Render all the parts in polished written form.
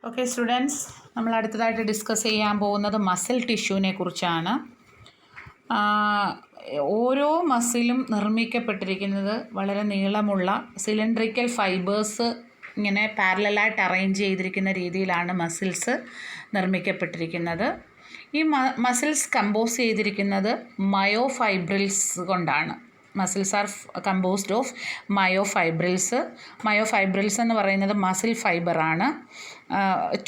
Okay students, നമ്മൾ അടുത്തതായിട്ട് discuss ചെയ്യാൻ പോകുന്നത് മസിൽ ടിഷ്യൂവിനെ കുറിച്ചാണ്. ഓരോ മസിലും നിർമ്മിക്കപ്പെട്ടിരിക്കുന്നത് വളരെ നീളമുള്ള സിലിണ്ട്രിക്കൽ ഫൈബേഴ്സ് ഇങ്ങനെ പാരലലായിട്ട് അറേഞ്ച് ചെയ്തിരിക്കുന്ന രീതിയിലാണ് മസിൽസ് നിർമ്മിക്കപ്പെട്ടിരിക്കുന്നത്. ഈ മസിൽസ് കമ്പോസ് ചെയ്തിരിക്കുന്നത് മയോഫൈബ്രിൽസ് കൊണ്ടാണ്. Muscles are composed of myofibrils. Myofibrils എന്ന് പറയുന്നത് മസിൽ ഫൈബറാണ്.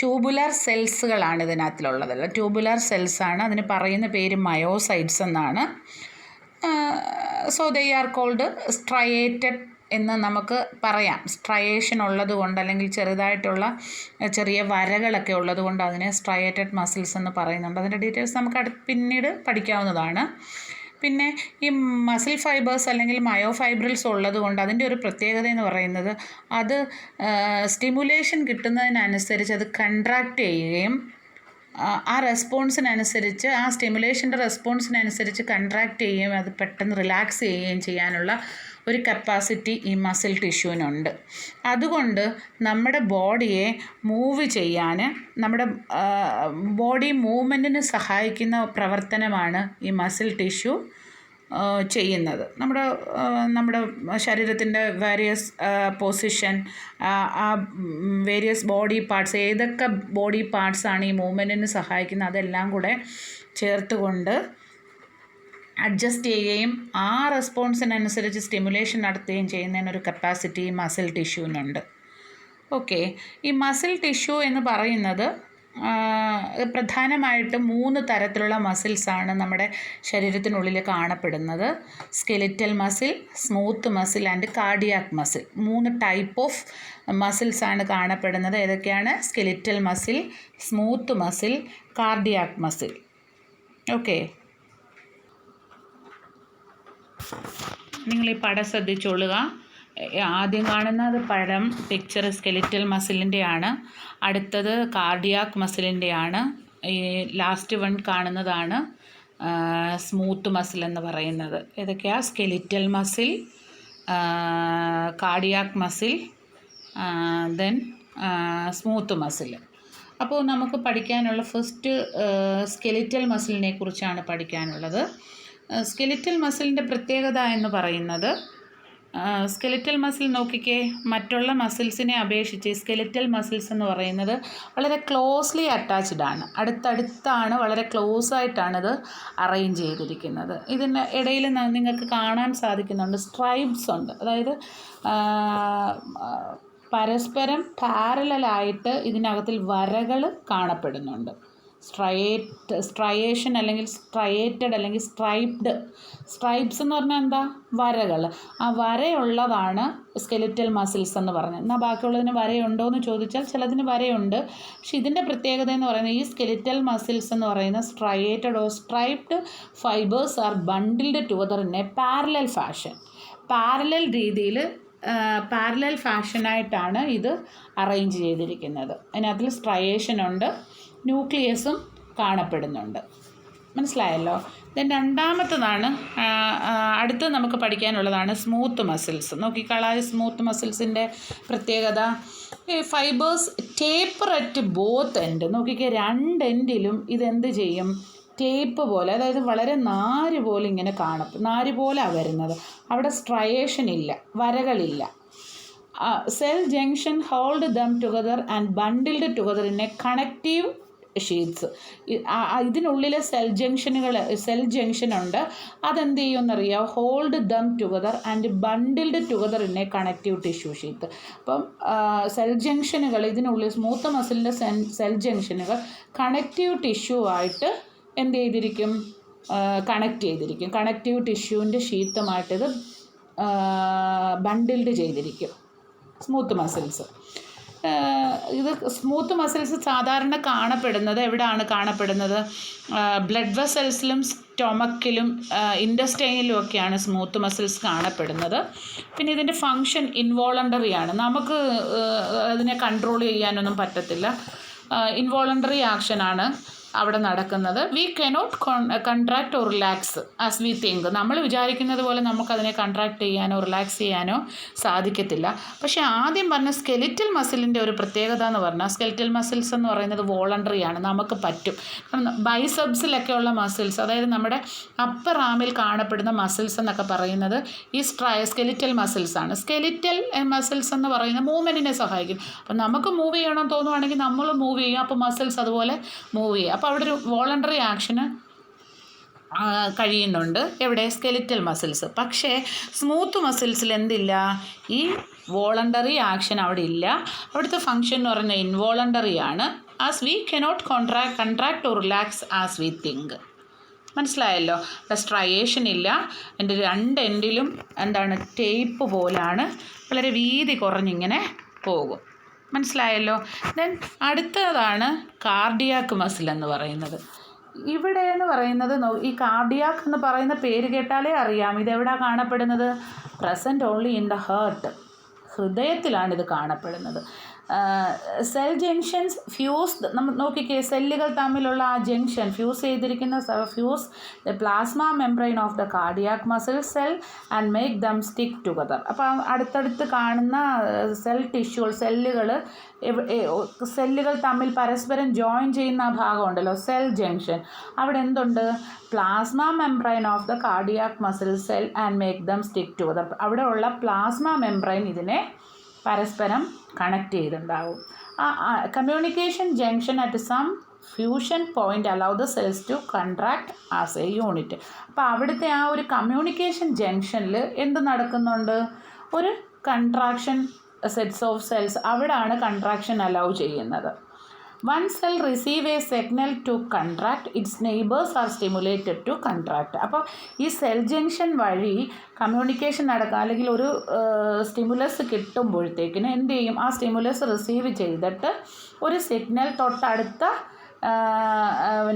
ട്യൂബുലർ സെൽസുകളാണ് ഇതിനകത്തിലുള്ളത്. ട്യൂബുലർ സെൽസാണ്. അതിന് പറയുന്ന പേര് മയോസൈറ്റ്സ് എന്നാണ്. So they are called striated എന്ന് നമുക്ക് പറയാം. സ്ട്രയേഷൻ ഉള്ളത് കൊണ്ട്, അല്ലെങ്കിൽ ചെറുതായിട്ടുള്ള ചെറിയ വരകളൊക്കെ ഉള്ളത് കൊണ്ട് അതിനെ സ്ട്രയേറ്റഡ് മസിൽസ് എന്ന് പറയുന്നുണ്ട്. അതിൻ്റെ ഡീറ്റെയിൽസ് നമുക്ക് പിന്നീട് പഠിക്കാവുന്നതാണ്. പിന്നെ ഈ മസിൽ ഫൈബേഴ്സ് അല്ലെങ്കിൽ മയോഫൈബ്രിൽസ് ഉള്ളത് കൊണ്ട് അതിൻ്റെ ഒരു പ്രത്യേകത എന്ന് പറയുന്നത് അത് സ്റ്റിമുലേഷൻ കിട്ടുന്നതിനനുസരിച്ച് അത് കൺട്രാക്റ്റ് ചെയ്യുകയും ആ റെസ്പോൺസിനനുസരിച്ച്, ആ സ്റ്റിമുലേഷൻ്റെ റെസ്പോൺസിനനുസരിച്ച് കൺട്രാക്റ്റ് ചെയ്യുകയും അത് പെട്ടെന്ന് റിലാക്സ് ചെയ്യുകയും ചെയ്യാനുള്ള ഒരു കപ്പാസിറ്റി ഈ മസിൽ ടിഷ്യൂവിനുണ്ട്. അതുകൊണ്ട് നമ്മുടെ ബോഡിയെ മൂവ് ചെയ്യാൻ, നമ്മുടെ ബോഡി മൂവ്മെൻറ്റിന് സഹായിക്കുന്ന പ്രവർത്തനമാണ് ഈ മസിൽ ടിഷ്യൂ ചെയ്യുന്നത്. നമ്മുടെ ശരീരത്തിൻ്റെ വേരിയസ് പൊസിഷൻ, ആ വേരിയസ് ബോഡി പാർട്സ്, ഏതൊക്കെ ബോഡി പാർട്സാണ് ഈ മൂവ്മെൻറ്റിന് സഹായിക്കുന്നത് അതെല്ലാം കൂടെ ചേർത്തുകൊണ്ട് അഡ്ജസ്റ്റ് ചെയ്യുകയും ആ റെസ്പോൺസിനനുസരിച്ച് സ്റ്റിമുലേഷൻ നടത്തുകയും ചെയ്യുന്നതിനൊരു കപ്പാസിറ്റി മസിൽ ടിഷ്യൂവിനുണ്ട്. ഓക്കെ, ഈ മസിൽ ടിഷ്യൂ എന്ന് പറയുന്നത് പ്രധാനമായിട്ടും 3 തരത്തിലുള്ള മസിൽസാണ് നമ്മുടെ ശരീരത്തിനുള്ളിൽ കാണപ്പെടുന്നത്. Skeletal muscle, smooth muscle and cardiac muscle. 3 type of മസിൽസാണ് കാണപ്പെടുന്നത്. ഏതൊക്കെയാണ്? Skeletal muscle, smooth muscle, cardiac muscle. Okay, നിങ്ങൾ ഈ പടം ശ്രദ്ധിച്ചോളുക. ആദ്യം കാണുന്നത് പിക്ചർ സ്കെലിറ്റൽ മസിലിൻ്റെയാണ്. അടുത്തത് കാർഡിയാക് മസിലിൻ്റെയാണ്. ഈ ലാസ്റ്റ് വൺ കാണുന്നതാണ് സ്മൂത്ത് മസിൽ എന്ന് പറയുന്നത്. ഏതൊക്കെയാണ്? Skeletal muscle, cardiac muscle, then smooth muscle. അപ്പോൾ നമുക്ക് പഠിക്കാനുള്ള ഫസ്റ്റ് സ്കെലിറ്റൽ മസിലിനെ കുറിച്ചാണ് പഠിക്കാനുള്ളത്. സ്കെലിറ്റൽ മസിലിൻ്റെ പ്രത്യേകത എന്ന് പറയുന്നത്, സ്കെലിറ്റൽ മസിൽ നോക്കിക്കേ, മറ്റുള്ള മസിൽസിനെ അപേക്ഷിച്ച് സ്കെലിറ്റൽ മസിൽസ് എന്ന് പറയുന്നത് വളരെ ക്ലോസ്ലി അറ്റാച്ച്ഡ് ആണ്. അടുത്തടുത്താണ്, വളരെ ക്ലോസ് ആയിട്ടാണിത് അറേഞ്ച് ചെയ്തിരിക്കുന്നത്. ഇതിന് ഇടയിൽ നിങ്ങൾക്ക് കാണാൻ സാധിക്കുന്നുണ്ട് സ്ട്രൈപ്സ് ഉണ്ട്. അതായത് പരസ്പരം പാരലലായിട്ട് ഇതിനകത്തിൽ വരകൾ കാണപ്പെടുന്നുണ്ട്. സ്ട്രയേഷൻ അല്ലെങ്കിൽ സ്ട്രയേറ്റഡ് അല്ലെങ്കിൽ സ്ട്രൈപ്സ് എന്ന് പറഞ്ഞാൽ എന്താ? വരകൾ. ആ വരയുള്ളതാണ് സ്കെലിറ്റൽ മസിൽസ് എന്ന് പറഞ്ഞത്. എന്നാൽ ബാക്കിയുള്ളതിന് വരയുണ്ടോ എന്ന് ചോദിച്ചാൽ ചിലതിന് വരയുണ്ട്. പക്ഷെ ഇതിൻ്റെ പ്രത്യേകത എന്ന് പറയുന്നത്, ഈ സ്കെലിറ്റൽ മസിൽസ് എന്ന് പറയുന്ന striated or striped fibres R bundled together in A parallel fashion. Parallel രീതിയിൽ, പാരലൽ ഫാഷനായിട്ടാണ് ഇത് അറേഞ്ച് ചെയ്തിരിക്കുന്നത്. അതിനകത്തിൽ സ്ട്രയേഷൻ ഉണ്ട്, ന്യൂക്ലിയസും കാണപ്പെടുന്നുണ്ട്. മനസ്സിലായല്ലോ? ദെൻ രണ്ടാമത്തതാണ്, അടുത്ത് നമുക്ക് പഠിക്കാനുള്ളതാണ് സ്മൂത്ത് മസിൽസ്. നോക്കിക്കളായ സ്മൂത്ത് മസിൽസിൻ്റെ പ്രത്യേകത, ഈ fibres taper at both end. നോക്കിക്കേ, 2 എൻഡിലും ഇതെന്ത് ചെയ്യും? ടേപ്പ് പോലെ, അതായത് വളരെ നാര് പോലെ ഇങ്ങനെ നാര് പോലെയാണ് വരുന്നത്. അവിടെ സ്ട്രയേഷൻ ഇല്ല, വരകളില്ല. Cell junction hold them together and bundled together in a connective sheets. ഇതിനുള്ളിലെ സെൽ ജംഗ്ഷൻ ഉണ്ട്. അതെന്ത് ചെയ്യുമെന്നറിയാം? Hold them together and bundled together in a connective tissue sheet. അപ്പം സെൽ ജംഗ്ഷനുകൾ, ഇതിനുള്ളിൽ സ്മൂത്ത് മസിലിൻ്റെ സെൽ ജംഗ്ഷനുകൾ കണക്റ്റീവ് ടിഷ്യൂ ആയിട്ട് എന്ത് ചെയ്തിരിക്കും? കണക്റ്റ് ചെയ്തിരിക്കും. കണക്റ്റീവ് ടിഷ്യൂവിൻ്റെ ഷീറ്റുമായിട്ടിത് ബണ്ടിൽഡ് ചെയ്തിരിക്കും സ്മൂത്ത് മസിൽസ്. ഇത് സ്മൂത്ത് മസിൽസ് സാധാരണ കാണപ്പെടുന്നത് എവിടെയാണ് കാണപ്പെടുന്നത്? ബ്ലഡ് വെസൽസിലും സ്റ്റൊമക്കിലും ഇൻറ്റസ്റ്റൈനിലും ഒക്കെയാണ് സ്മൂത്ത് മസിൽസ് കാണപ്പെടുന്നത്. പിന്നെ ഇതിൻ്റെ ഫങ്ഷൻ ഇൻവോളണ്ടറി ആണ്. നമുക്ക് അതിനെ കൺട്രോൾ ചെയ്യാനൊന്നും പറ്റത്തില്ല. ഇൻവോളണ്ടറി ആക്ഷനാണ്. അവിടെ നടക്കുന്നത്. We cannot contract or relax as we think. നമ്മൾ വിചാരിക്കുന്നത് പോലെ നമുക്കതിനെ കൺട്രാക്ട് ചെയ്യാനോ റിലാക്സ് ചെയ്യാനോ സാധിക്കത്തില്ല. പക്ഷേ ആദ്യം പറഞ്ഞ സ്കെലിറ്റൽ മസിലിൻ്റെ ഒരു പ്രത്യേകത എന്ന് പറഞ്ഞാൽ, സ്കെലിറ്റൽ മസിൽസ് എന്ന് പറയുന്നത് വോളണ്ടറി ആണ്, നമുക്ക് പറ്റും. കാരണം ബൈസെപ്സിലൊക്കെ ഉള്ള മസിൽസ്, അതായത് നമ്മുടെ അപ്പർ ആമിൽ കാണപ്പെടുന്ന മസിൽസ് എന്നൊക്കെ പറയുന്നത് ഈ സ്കെലിറ്റൽ മസിൽസ് ആണ്. സ്കെലിറ്റൽ മസിൽസ് എന്ന് പറയുന്നത് മൂവ്മെൻറ്റിനെ സഹായിക്കും. അപ്പം നമുക്ക് മൂവ് ചെയ്യണമെന്ന് തോന്നുവാണെങ്കിൽ നമ്മൾ മൂവ് ചെയ്യും, അപ്പോൾ മസിൽസ് അതുപോലെ മൂവ് ചെയ്യും. അപ്പോൾ അവിടെ ഒരു വോളണ്ടറി ആക്ഷന് കഴിയുന്നുണ്ട് എവിടെ? Skeletal muscles. പക്ഷേ സ്മൂത്ത് മസിൽസിൽ എന്തില്ല? ഈ വോളണ്ടറി ആക്ഷൻ അവിടെ ഇല്ല. അവിടുത്തെ ഫങ്ഷൻ എന്ന് പറയുന്നത് ഇൻവോളണ്ടറി ആണ്. As we cannot contract or relax as we think. മനസ്സിലായല്ലോ? അവിടെ സ്ട്രയേഷൻ ഇല്ല. എൻ്റെ രണ്ട് എൻഡിലും എന്താണ്? ടേപ്പ് പോലാണ്, വളരെ വീതി കുറഞ്ഞിങ്ങനെ പോകും. മനസ്സിലായല്ലോ? ദെൻ അടുത്തതാണ് കാർഡിയാക്ക് മസിൽ എന്ന് പറയുന്നത്. ഇവിടെ എന്ന് പറയുന്നത് ഈ കാർഡിയാക്ക് എന്ന് പറയുന്ന പേര് കേട്ടാലേ അറിയാം ഇതെവിടെയാണ് കാണപ്പെടുന്നത്. Present only in the heart. ഹൃദയത്തിലാണിത് കാണപ്പെടുന്നത്. Cell junctions fused. നമ്മൾ നോക്കിക്കേ, സെല്ലുകൾ തമ്മിലുള്ള ആ ജംഗ്ഷൻ ഫ്യൂസ് ചെയ്തിരിക്കുന്ന fuse the plasma membrane of the cardiac muscle cell and make them stick together. അപ്പോൾ അടുത്തടുത്ത് കാണുന്ന സെൽ ടിഷ്യൂകൾ, സെല്ലുകൾ തമ്മിൽ പരസ്പരം ജോയിൻ ചെയ്യുന്ന ആ ഭാഗമുണ്ടല്ലോ, സെൽ ജംഗ്ഷൻ, അവിടെ എന്തുണ്ട്? Plasma membrane of the cardiac muscle cell and make them stick together. അവിടെ ഉള്ള പ്ലാസ്മ മെംബ്രെയിൻ ഇതിനെ പരസ്പരം കണക്ട് ചെയ്തിട്ടുണ്ടാവും. Communication junction at some fusion point allow the cells to contract as a unit. അപ്പോൾ അവിടുത്തെ ആ ഒരു കമ്മ്യൂണിക്കേഷൻ ജംഗ്ഷനിൽ എന്ത് നടക്കുന്നുണ്ട്? ഒരു കൺട്രാക്ഷൻ സെറ്റ്സ് ഓഫ് സെൽസ്, അവിടെയാണ് കൺട്രാക്ഷൻ അലൗ ചെയ്യുന്നത്. One cell receive a signal to contract, its neighbours are stimulated to contract. അപ്പോൾ ഈ സെൽ ജംഗ്ഷൻ വഴി കമ്മ്യൂണിക്കേഷൻ നടക്കുക, അല്ലെങ്കിൽ ഒരു സ്റ്റിമുലസ് കിട്ടുമ്പോഴത്തേക്കിന് എന്ത് ചെയ്യും? ആ സ്റ്റിമുലസ് റിസീവ് ചെയ്തിട്ട് ഒരു സിഗ്നൽ തൊട്ടടുത്ത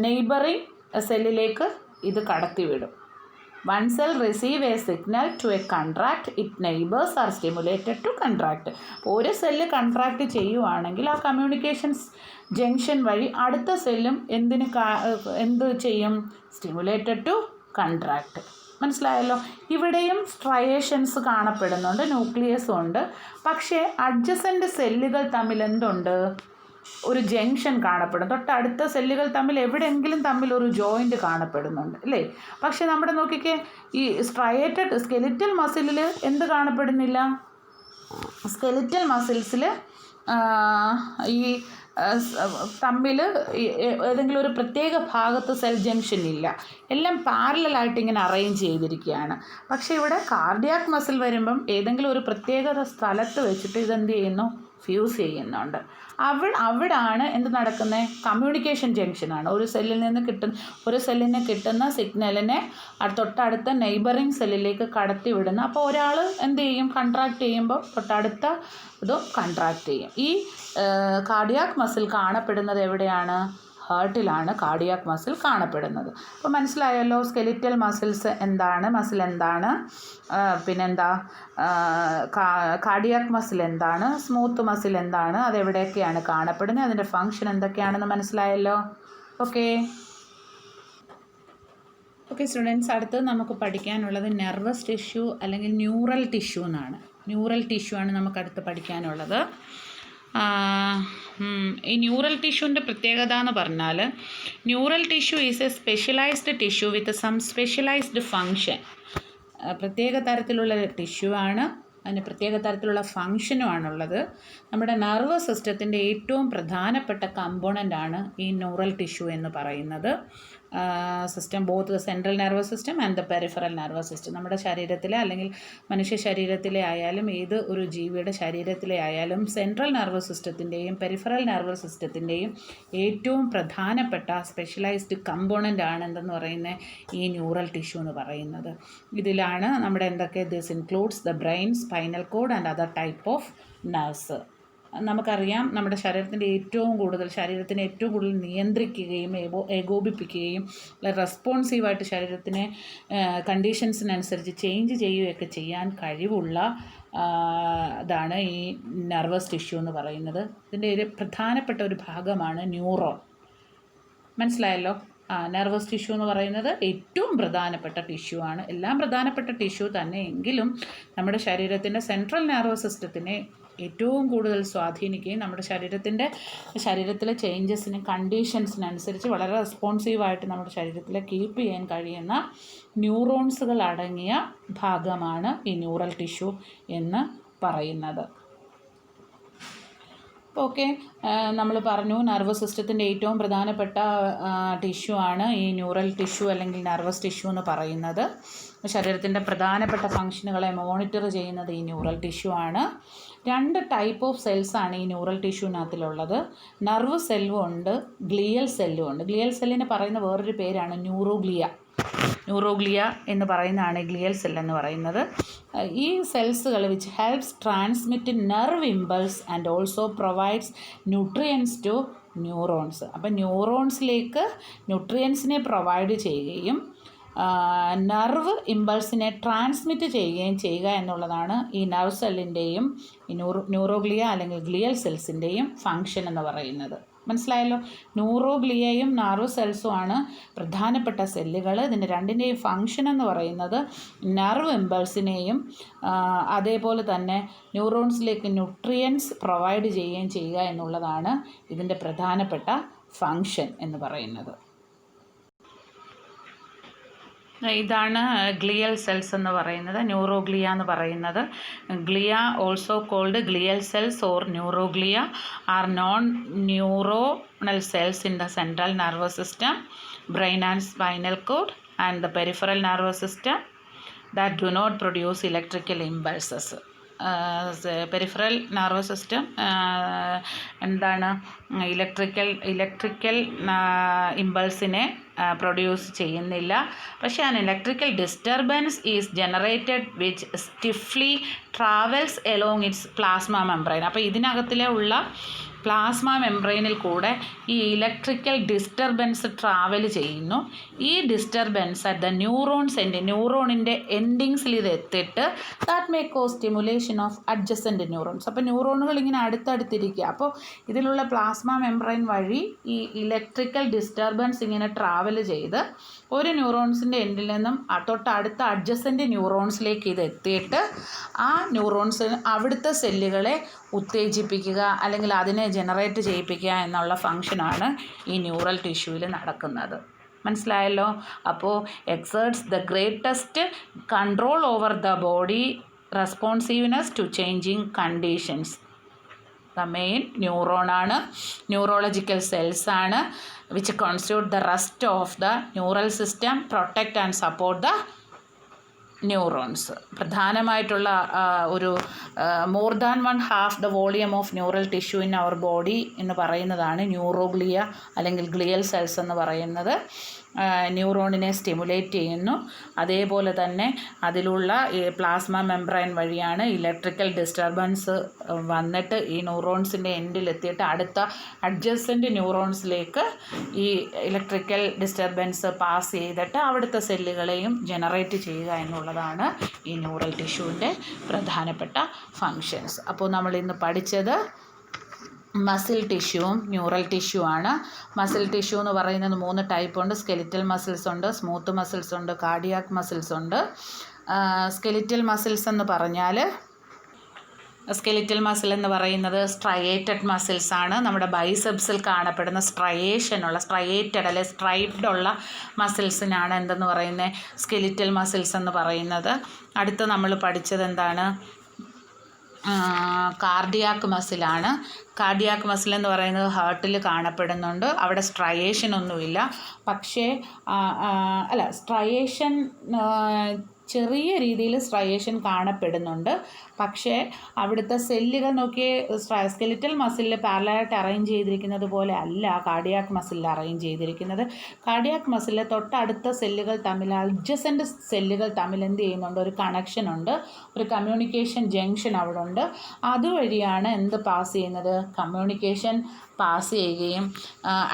നെയ്ബറിങ് സെല്ലിലേക്ക് ഇത് കടത്തിവിടും. One cell receive a signal to a contract, it neighbours are stimulated to contract. ഒരു സെല്ല് കൺട്രാക്ട് ചെയ്യുവാണെങ്കിൽ ആ കമ്മ്യൂണിക്കേഷൻസ് ജംഗ്ഷൻ വഴി അടുത്ത സെല്ലും എന്ത് ചെയ്യും? Stimulated to contract. മനസ്സിലായല്ലോ? ഇവിടെയും സ്ട്രയേഷൻസ് കാണപ്പെടുന്നുണ്ട്, ന്യൂക്ലിയസും ഉണ്ട്. പക്ഷേ അഡ്ജസൻ്റ് സെല്ലുകൾ തമ്മിൽ എന്തുണ്ട്? ഒരു ജംഗ്ഷൻ കാണപ്പെടും. തൊട്ടടുത്ത സെല്ലുകൾ തമ്മിൽ എവിടെയെങ്കിലും തമ്മിൽ ഒരു ജോയിൻ്റ് കാണപ്പെടുന്നുണ്ട് അല്ലേ? പക്ഷേ നമ്മുടെ നോക്കിക്കേ, ഈ സ്കെലിറ്റൽ മസിലിൽ എന്ത് കാണപ്പെടുന്നില്ല? സ്കെലിറ്റൽ മസിൽസിൽ ഈ തമ്മിൽ ഏതെങ്കിലും ഒരു പ്രത്യേക ഭാഗത്ത് സെൽ ജംഗ്ഷൻ ഇല്ല, എല്ലാം പാരലലായിട്ട് ഇങ്ങനെ അറേഞ്ച് ചെയ്തിരിക്കുകയാണ്. പക്ഷേ ഇവിടെ കാർഡിയാക് മസിൽ വരുമ്പം ഏതെങ്കിലും ഒരു പ്രത്യേക സ്ഥലത്ത് വെച്ചിട്ട് ഇതെന്ത് ചെയ്യുന്നു? ഫ്യൂസ് ചെയ്യുന്നുണ്ട്. അവിടാണ് എന്ത് നടക്കുന്നത്? കമ്മ്യൂണിക്കേഷൻ ജംഗ്ഷനാണ്. ഒരു സെല്ലിന് കിട്ടുന്ന സിഗ്നലിനെ തൊട്ടടുത്ത നെയ്ബറിങ് സെല്ലിലേക്ക് കടത്തി വിടുന്നു. അപ്പോൾ ഒരാൾ എന്ത് ചെയ്യും? കൺട്രാക്ട് ചെയ്യുമ്പോൾ തൊട്ടടുത്ത ഇതും കൺട്രാക്ട് ചെയ്യും. ഈ കാർഡിയാക് മസിൽ കാണപ്പെടുന്നത് എവിടെയാണ്? ഹാർട്ടിലാണ് കാർഡിയാക് മസിൽ കാണപ്പെടുന്നത്. അപ്പോൾ മനസ്സിലായല്ലോ സ്കെലിറ്റൽ മസിൽസ് എന്താണ്, മസിൽ എന്താണ്, പിന്നെന്താ കാർഡിയാക് മസിൽ എന്താണ്, സ്മൂത്ത് മസിൽ എന്താണ്, അതെവിടെയൊക്കെയാണ് കാണപ്പെടുന്നത്, അതിൻ്റെ ഫങ്ഷൻ എന്തൊക്കെയാണെന്ന് മനസ്സിലായല്ലോ. ഓക്കെ സ്റ്റുഡൻസ്, അടുത്തത് നമുക്ക് പഠിക്കാനുള്ളത് നെർവസ് ടിഷ്യൂ അല്ലെങ്കിൽ ന്യൂറൽ ടിഷ്യൂ എന്നാണ്. ന്യൂറൽ ടിഷ്യൂ ആണ് നമുക്ക് അടുത്ത് പഠിക്കാനുള്ളത്. ഈ ന്യൂറൽ ടിഷ്യൂവിൻ്റെ പ്രത്യേകത എന്ന് പറഞ്ഞാൽ, neural tissue is a specialised tissue with some specialised function. പ്രത്യേക തരത്തിലുള്ള ടിഷ്യൂ ആണ്, അതിന് പ്രത്യേക തരത്തിലുള്ള ഫങ്ഷനുമാണുള്ളത്. നമ്മുടെ നെർവസ് സിസ്റ്റത്തിൻ്റെ ഏറ്റവും പ്രധാനപ്പെട്ട കമ്പോണൻ്റാണ് ഈ ന്യൂറൽ ടിഷ്യൂ എന്ന് പറയുന്നത്. System, both the central nervous system and the peripheral nervous system. നമ്മുടെ ശരീരത്തിലെ അല്ലെങ്കിൽ മനുഷ്യ ശരീരത്തിലെ ആയാലും ഏത് ഒരു ജീവിയുടെ ശരീരത്തിലെ ആയാലും സെൻട്രൽ നെർവസ് സിസ്റ്റത്തിൻ്റെയും പെരിഫറൽ നെർവസ് സിസ്റ്റത്തിൻ്റെയും ഏറ്റവും പ്രധാനപ്പെട്ട സ്പെഷ്യലൈസ്ഡ് കമ്പോണൻ്റ് ആണ് എന്തെന്ന് പറയുന്നത് ഈ ന്യൂറൽ ടിഷ്യൂ എന്ന് പറയുന്നത്. ഇതിലാണ് നമ്മുടെ എന്തൊക്കെ, this includes the brain, spinal cord and other type of nerves. നമുക്കറിയാം നമ്മുടെ ശരീരത്തിനെ ഏറ്റവും കൂടുതൽ നിയന്ത്രിക്കുകയും ഏകോപിപ്പിക്കുകയും റെസ്പോൺസീവായിട്ട് ശരീരത്തിനെ കണ്ടീഷൻസിനനുസരിച്ച് ചേഞ്ച് ചെയ്യുകയൊക്കെ ചെയ്യാൻ കഴിവുള്ള ഇതാണ് ഈ നെർവസ് ടിഷ്യൂ എന്ന് പറയുന്നത്. ഇതിൻ്റെ ഒരു പ്രധാനപ്പെട്ട ഒരു ഭാഗമാണ് ന്യൂറോൺ. മനസ്സിലായല്ലോ. നെർവസ് ടിഷ്യൂ എന്ന് പറയുന്നത് ഏറ്റവും പ്രധാനപ്പെട്ട ടിഷ്യൂ ആണ്. എല്ലാം പ്രധാനപ്പെട്ട ടിഷ്യൂ തന്നെ എങ്കിലും നമ്മുടെ ശരീരത്തിൻ്റെ സെൻട്രൽ നെർവസ് സിസ്റ്റത്തിനെ ഏറ്റവും കൂടുതൽ സ്വാധീനിക്കുകയും നമ്മുടെ ശരീരത്തിലെ ചേഞ്ചസിന് കണ്ടീഷൻസിനനുസരിച്ച് വളരെ റെസ്പോൺസീവായിട്ട് നമ്മുടെ ശരീരത്തിൽ കീപ്പ് ചെയ്യാൻ കഴിയുന്ന ന്യൂറോൺസുകൾ അടങ്ങിയ ഭാഗമാണ് ഈ ന്യൂറൽ ടിഷ്യൂ എന്ന് പറയുന്നത്. ഓക്കെ, നമ്മൾ പറഞ്ഞു നെർവസ് സിസ്റ്റത്തിൻ്റെ ഏറ്റവും പ്രധാനപ്പെട്ട ടിഷ്യൂ ആണ് ഈ ന്യൂറൽ ടിഷ്യൂ അല്ലെങ്കിൽ നെർവസ് ടിഷ്യൂ എന്ന് പറയുന്നത്. ശരീരത്തിൻ്റെ പ്രധാനപ്പെട്ട ഫങ്ഷനുകളെ മോണിറ്റർ ചെയ്യുന്നത് ഈ ന്യൂറൽ ടിഷ്യൂ ആണ്. 2 ടൈപ്പ് ഓഫ് സെൽസാണ് ഈ ന്യൂറൽ ടിഷ്യൂവിനകത്തിലുള്ളത്. നെർവ് സെല്ലും ഉണ്ട്, ഗ്ലിയൽ സെല്ലും ഉണ്ട്. ഗ്ലിയൽ സെല്ലിന് പറയുന്ന വേറൊരു പേരാണ് ന്യൂറോഗ്ലിയ എന്ന് പറയുന്നതാണ് ഗ്ലിയൽ സെൽ എന്ന് പറയുന്നത്. ഈ സെൽസുകൾ which helps transmit nerve impulse and also provides nutrients to neurons. അപ്പം ന്യൂറോൺസിലേക്ക് ന്യൂട്രിയൻസിനെ പ്രൊവൈഡ് ചെയ്യുകയും നെർവ് ഇമ്പൾസിനെ ട്രാൻസ്മിറ്റ് ചെയ്യുക എന്നുള്ളതാണ് ഈ നെർവ് സെല്ലിൻ്റെയും ഈ ന്യൂറോഗ്ലിയ അല്ലെങ്കിൽ ഗ്ലിയൽ സെൽസിൻ്റെയും ഫങ്ഷൻ എന്ന് പറയുന്നത്. മനസ്സിലായല്ലോ. ന്യൂറോഗ്ലിയയും നെർവ് സെൽസുമാണ് പ്രധാനപ്പെട്ട സെല്ലുകൾ. ഇതിൻ്റെ രണ്ടിൻ്റെയും ഫങ്ഷൻ എന്ന് പറയുന്നത് നെർവ് ഇമ്പൾസിനെയും അതേപോലെ തന്നെ ന്യൂറോൺസിലേക്ക് ന്യൂട്രിയൻസ് പ്രൊവൈഡ് ചെയ്യുക എന്നുള്ളതാണ് ഇതിൻ്റെ പ്രധാനപ്പെട്ട ഫങ്ഷൻ എന്ന് പറയുന്നത്. ഇതാണ് ഗ്ലിയൽ സെൽസ് എന്ന് പറയുന്നത്, ന്യൂറോഗ്ലിയ എന്ന് പറയുന്നത്. Glia also called glial cells or neuroglia are non neuronal cells in the central nervous system, brain and spinal cord and the peripheral nervous system that do not produce electrical impulses. Peripheral nervous system എന്താണ് electrical ഇമ്പൾസിനെ produce ചെയ്യുന്നില്ല. പക്ഷേ an electrical disturbance is generated which swiftly travels along its plasma membrane. അപ്പോൾ ഇതിനകത്തിലെ ഉള്ള plasma മെംബ്രെയിനിൽ കൂടെ ഈ electrical disturbance travel ചെയ്യുന്നു. ഈ ഡിസ്റ്റർബൻസ് അറ്റ് ദ ന്യൂറോണിൻ്റെ എൻഡിങ്സിൽ ഇത് എത്തിയിട്ട് that may cos stimulation of adjacent neurons. അപ്പോൾ ന്യൂറോണുകൾ ഇങ്ങനെ അടുത്തടുത്തിരിക്കുക. അപ്പോൾ ഇതിലുള്ള പ്ലാസ്മ മെംബ്രെയിൻ വഴി ഈ ഇലക്ട്രിക്കൽ ഡിസ്റ്റർബൻസ് ഇങ്ങനെ ട്രാവൽ ചെയ്ത് ഒരു ന്യൂറോൺസിൻ്റെ എൻഡിൽ നിന്നും തൊട്ടടുത്ത അഡ്ജസൻറ്റ് ന്യൂറോൺസിലേക്ക് ഇത് എത്തിയിട്ട് ആ ന്യൂറോൺസിന് അവിടുത്തെ സെല്ലുകളെ ഉത്തേജിപ്പിക്കുക അല്ലെങ്കിൽ അതിനെ ജനറേറ്റ് ചെയ്യിപ്പിക്കുക എന്നുള്ള ഫങ്ഷനാണ് ഈ ന്യൂറൽ ടിഷ്യൂവിൽ നടക്കുന്നത്. മനസ്സിലായല്ലോ. അപ്പോൾ exerts the greatest control over the body responsiveness to changing conditions. The main ന്യൂറോണാണ്, ന്യൂറോളജിക്കൽ സെൽസാണ് which constitute the rest of the neural system, protect and support the neurons. പ്രധാനമായിട്ടുള്ള ഒരു more than 1/2 the volume of neural tissue in our body എന്ന് പറയുന്നതാണ് neuroglia അല്ലെങ്കിൽ glial cells എന്ന് പറയുന്നത്. ന്യൂറോണിനെ stimulate ചെയ്യുന്നു. അതേപോലെ തന്നെ അതിലുള്ള ഈ പ്ലാസ്മ മെംബ്രെയിൻ വഴിയാണ് ഇലക്ട്രിക്കൽ ഡിസ്റ്റർബൻസ് വന്നിട്ട് ഈ ന്യൂറോൺസിൻ്റെ എൻഡിലെത്തിയിട്ട് അടുത്ത അഡ്ജസൻറ്റ് ന്യൂറോൺസിലേക്ക് ഈ ഇലക്ട്രിക്കൽ ഡിസ്റ്റർബൻസ് പാസ് ചെയ്തിട്ട് അവിടുത്തെ സെല്ലുകളെയും ജനറേറ്റ് ചെയ്യുക എന്നുള്ളതാണ് ഈ ന്യൂറൽ ടിഷ്യൂവിൻ്റെ പ്രധാനപ്പെട്ട ഫങ്ഷൻസ്. അപ്പോൾ നമ്മൾ ഇന്ന് പഠിച്ചത് മസിൽ ടിഷ്യൂവും ന്യൂറൽ ടിഷ്യൂ ആണ്. മസിൽ ടിഷ്യൂ എന്ന് പറയുന്നത് 3 ടൈപ്പ് ഉണ്ട്. സ്കെലിറ്റൽ മസിൽസ് ഉണ്ട്, സ്മൂത്ത് മസിൽസ് ഉണ്ട്, കാർഡിയാക് മസിൽസ് ഉണ്ട്. സ്കെലിറ്റൽ മസിൽസ് എന്ന് പറഞ്ഞാൽ സ്കെലിറ്റൽ മസിൽ എന്ന് പറയുന്നത് സ്ട്രയേറ്റഡ് മസിൽസ് ആണ്. നമ്മുടെ ബൈസെപ്സിൽ കാണപ്പെടുന്ന സ്ട്രയേറ്റഡ് അല്ലെ സ്ട്രൈപ്ഡ് ഉള്ള മസിൽസിനാണ് എന്തെന്ന് പറയുന്നത് സ്കെലിറ്റൽ മസിൽസ് എന്ന് പറയുന്നത്. അടുത്ത് നമ്മൾ പഠിച്ചത് എന്താണ്? കാർഡിയാക് മസിലാണ്. കാർഡിയാക് മസിൽ എന്ന് പറയുന്നത് ഹാർട്ടിൽ കാണപ്പെടുന്നുണ്ട്. അവിടെ സ്ട്രയേഷൻ ഒന്നുമില്ല. പക്ഷേ സ്ട്രയേഷൻ ചെറിയ രീതിയിൽ സ്ട്രയേഷൻ കാണപ്പെടുന്നുണ്ട്. പക്ഷേ അവിടുത്തെ സെല്ലുകൾ നോക്കിയേ സ്കെലിറ്റൽ മസിലിൽ പാരലായിട്ട് അറേഞ്ച് ചെയ്തിരിക്കുന്നത് പോലെ അല്ല കാർഡിയാക് മസിലിൽ അറേഞ്ച് ചെയ്തിരിക്കുന്നത്. കാർഡിയാക് മസിലിലെ തൊട്ടടുത്ത സെല്ലുകൾ തമ്മിൽ അഡ്ജസൻറ്റ് സെല്ലുകൾ തമ്മിൽ എന്ത് ചെയ്യുന്നുണ്ട്? ഒരു കണക്ഷൻ ഉണ്ട്, ഒരു കമ്മ്യൂണിക്കേഷൻ ജംഗ്ഷൻ അവിടെ ഉണ്ട്. അതുവഴിയാണ് എന്ത് പാസ് ചെയ്യുന്നത്? കമ്മ്യൂണിക്കേഷൻ പാസ് ചെയ്യുകയും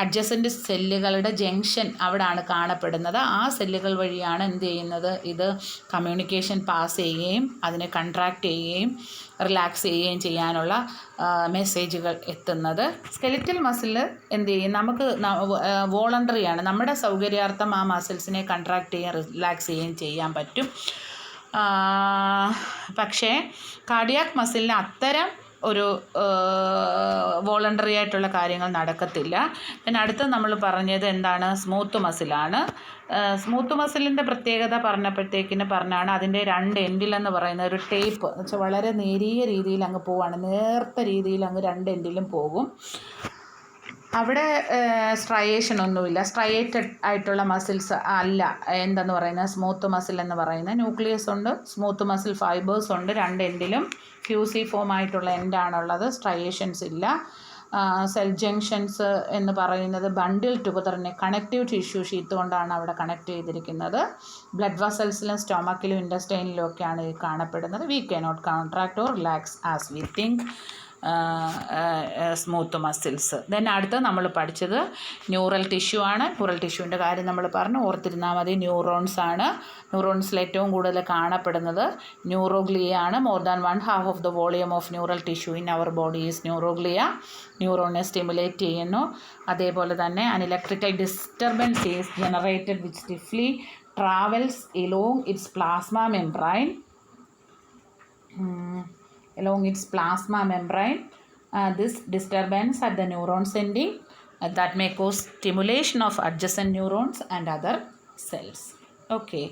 അഡ്ജസൻറ്റ് സെല്ലുകളുടെ ജംഗ്ഷൻ അവിടെയാണ് കാണപ്പെടുന്നത്. ആ സെല്ലുകൾ വഴിയാണ് എന്ത് ചെയ്യുന്നത്, ഇത് കമ്മ്യൂണിക്കേഷൻ പാസ് ചെയ്യുകയും അതിനെ കൺട്രാക്റ്റ് ചെയ്യുകയും റിലാക്സ് ചെയ്യുകയും ചെയ്യാനുള്ള മെസ്സേജുകൾ എത്തുന്നത്. സ്കെലിറ്റൽ മസിൽ എന്ത് ചെയ്യും, നമുക്ക് വോളണ്ടറിയാണ്, നമ്മുടെ സൗകര്യാർത്ഥം ആ മസിൽസിനെ കൺട്രാക്റ്റ് ചെയ്യുകയും റിലാക്സ് ചെയ്യുകയും ചെയ്യാൻ പറ്റും. പക്ഷേ കാർഡിയാക് മസിലിന് അത്തരം ഒരു വോളണ്ടറി ആയിട്ടുള്ള കാര്യങ്ങൾ നടക്കത്തില്ല. പിന്നെ അടുത്ത് നമ്മൾ പറഞ്ഞത് എന്താണ്, സ്മൂത്ത് മസിലാണ്. സ്മൂത്ത് മസിലിൻ്റെ പ്രത്യേകത പറഞ്ഞാണ് അതിൻ്റെ 2 എൻഡിലെന്ന് പറയുന്ന ഒരു ടേപ്പ് എന്ന് വെച്ചാൽ വളരെ നേരിയ രീതിയിൽ അങ്ങ് പോവുകയാണ്, നേർത്ത രീതിയിൽ അങ്ങ് 2 എൻഡിലും പോകും. അവിടെ സ്ട്രയേഷൻ ഒന്നുമില്ല, സ്ട്രയേറ്റഡ് ആയിട്ടുള്ള മസിൽസ് അല്ല എന്തെന്ന് പറയുന്നത് സ്മൂത്ത് മസിൽ എന്ന് പറയുന്നത്. ന്യൂക്ലിയസ് ഉണ്ട്, സ്മൂത്ത് മസിൽ ഫൈബേഴ്സ് ഉണ്ട്, 2 എൻഡിലും ഫ്യൂസിഫോം ആയിട്ടുള്ള എൻഡാണുള്ളത്, സ്ട്രയേഷൻസ് ഇല്ല. സെൽ ജംഗ്ഷൻസ് എന്ന് പറയുന്നത് ബണ്ടിൽ ടുഗദറിനെ കണക്റ്റീവ് ടിഷ്യൂ ഷീത്ത് കൊണ്ടാണ് അവിടെ കണക്ട് ചെയ്തിരിക്കുന്നത്. ബ്ലഡ് വെസൽസിലും സ്റ്റൊമക്കിലും ഇൻറ്റസ്റ്റൈനിലും ഒക്കെയാണ് ഇത് കാണപ്പെടുന്നത്. We cannot contract or relax as we think smooth muscles. Then അടുത്ത് നമ്മൾ പഠിച്ചത് ന്യൂറൽ ടിഷ്യൂ ആണ്. ന്യൂറൽ ടിഷ്യൂവിൻ്റെ കാര്യം നമ്മൾ പറഞ്ഞു, ഓർത്തിരുന്നാൽ മതി. ന്യൂറോൺസ് ആണ്. ന്യൂറോൺസിൽ ഏറ്റവും കൂടുതൽ കാണപ്പെടുന്നത് ന്യൂറോഗ്ലിയ ആണ്. More than 1/2 of the volume of neural tissue in our body is neuroglia. ന്യൂറോണിനെ സ്റ്റിമുലേറ്റ് ചെയ്യുന്നു. അതേപോലെ തന്നെ an electrical disturbance is generated which stiffly travels along its plasma membrane. This disturbance at the neuron's ending that may cause stimulation of adjacent neurons and other cells. Okay.